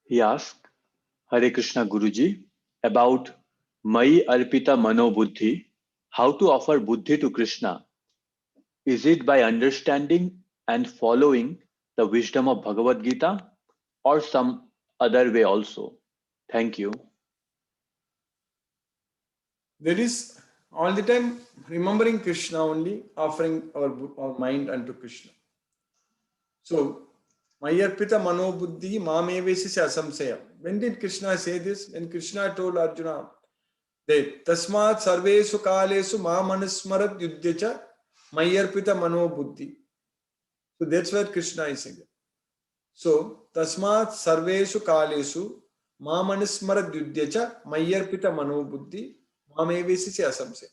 He asked, Hare Krishna Guruji, about Mai Arpita Mano Buddhi, how to offer Buddhi to Krishna. Is it by understanding and following the wisdom of Bhagavad Gita or some other way also? Thank you. There is all the time remembering Krishna only, offering our mind unto Krishna. So, Mayarpita Mano Buddhi Mamevesi Asamsaya. When did Krishna say this? When Krishna told Arjuna that Tasmat Sarvesu Kalesu Mamanasmarat Yudhyacha Mayarpita Mano Buddhi. So that's where Krishna is saying. So, Tasmat Sarvesu Kalesu Mamanasmarat Yudhyacha Mayarpita Mano Buddhi Mamevesi Asamsaya.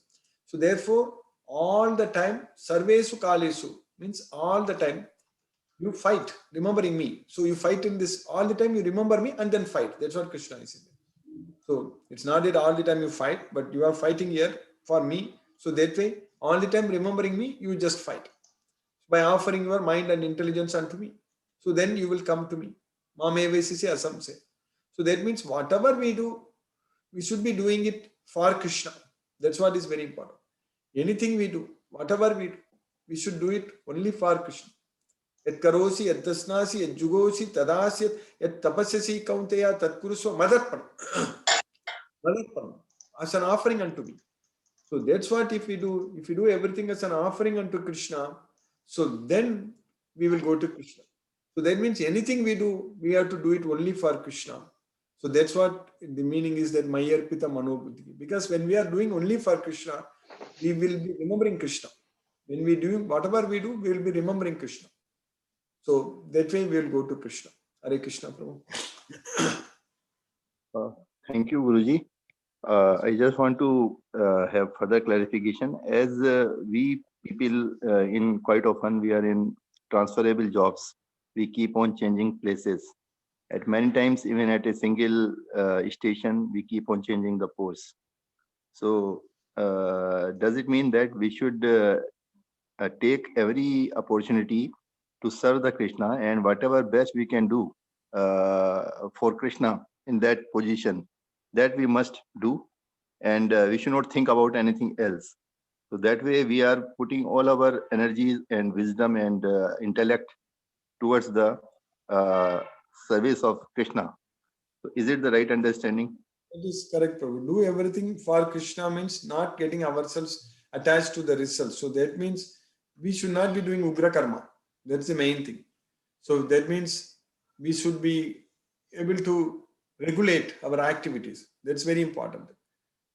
So therefore, all the time, Sarvesu Kalesu means all the time, you fight, remembering me. So you fight in this all the time, you remember me and then fight. That's what Krishna is saying. So it's not that all the time you fight, but you are fighting here for me. So that way, all the time remembering me, you just fight. By offering your mind and intelligence unto me. So then you will come to me. Mamevesisi asamse. So that means whatever we do, we should be doing it for Krishna. That's what is very important. Anything we do, whatever we do, we should do it only for Krishna. Yat karosi, yat dasnasi, yat jugosi, tadasya, yat tapasyasi kaunteya, tat kurusva madarpanam. Madarpanam. As an offering unto me. So that's what if we do everything as an offering unto Krishna, so then we will go to Krishna. So that means anything we do, we have to do it only for Krishna. So that's what the meaning is, that Mayarpita Manobuddhi. Because when we are doing only for Krishna, we will be remembering Krishna. When we do whatever we do, we will be remembering Krishna. So that way we will go to Krishna. Hare Krishna, Prabhu. Thank you, Guruji. I just want to have further clarification. As we people in quite often we are in transferable jobs, we keep on changing places. At many times, even at a single station, we keep on changing the posts. So, does it mean that we should take every opportunity to serve the Krishna, and whatever best we can do for Krishna in that position, that we must do, and we should not think about anything else? So that way we are putting all our energies and wisdom and intellect towards the service of Krishna. So is it the right understanding? That is correct, Prabhu. Do everything for Krishna means not getting ourselves attached to the result. So that means we should not be doing Ugra Karma. That's the main thing. So that means we should be able to regulate our activities. That's very important.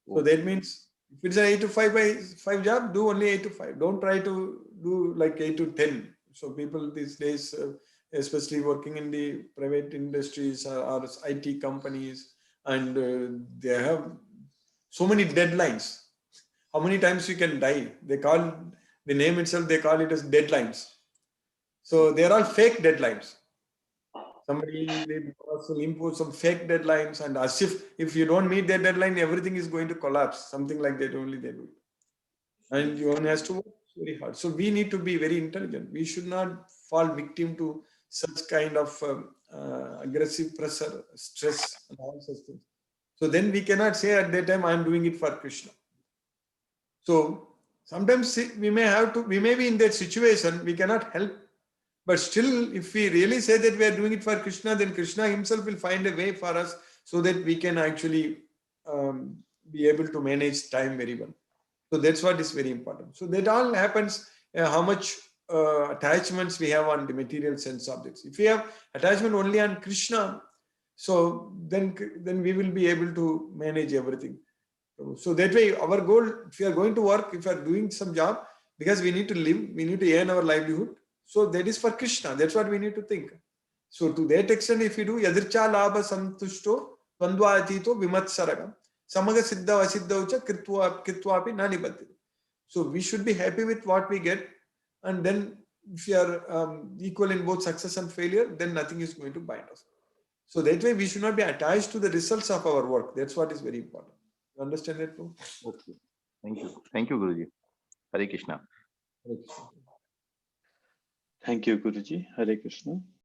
So that means if it's an 8 to 5 by 5 job, do only 8 to 5. Don't try to do like 8 to 10. So people these days, especially working in the private industries or IT companies, and they have so many deadlines. How many times you can die? They call the name itself, they call it as deadlines. So they are all fake deadlines. Somebody, they will impose some fake deadlines, and as if you don't meet their deadline, everything is going to collapse. Something like that only they do. And you one has to work very hard. So we need to be very intelligent. We should not fall victim to such kind of aggressive pressure, stress, and all such things. So then we cannot say at that time, I am doing it for Krishna. So sometimes we may be in that situation, we cannot help. But still, if we really say that we are doing it for Krishna, then Krishna himself will find a way for us so that we can actually be able to manage time very well. So that's what is very important. So that all happens how much attachments we have on the material sense objects. If we have attachment only on Krishna, so then we will be able to manage everything. So that way, our goal, if we are going to work, if we are doing some job, because we need to live, we need to earn our livelihood. So that is for Krishna. That's what we need to think. So to that extent, if we do yadircha labha santushto vandva atito vimatsaragam samaga siddha asiddha kitvapi nanibadhi. So we should be happy with what we get, and then if we are equal in both success and failure, then nothing is going to bind us. So that way, we should not be attached to the results of our work. That's what is very important. You understand that too? Okay. Thank you. Thank you, Guruji. Hare Krishna. Hare Krishna. Thank you, Guruji. Hare Krishna.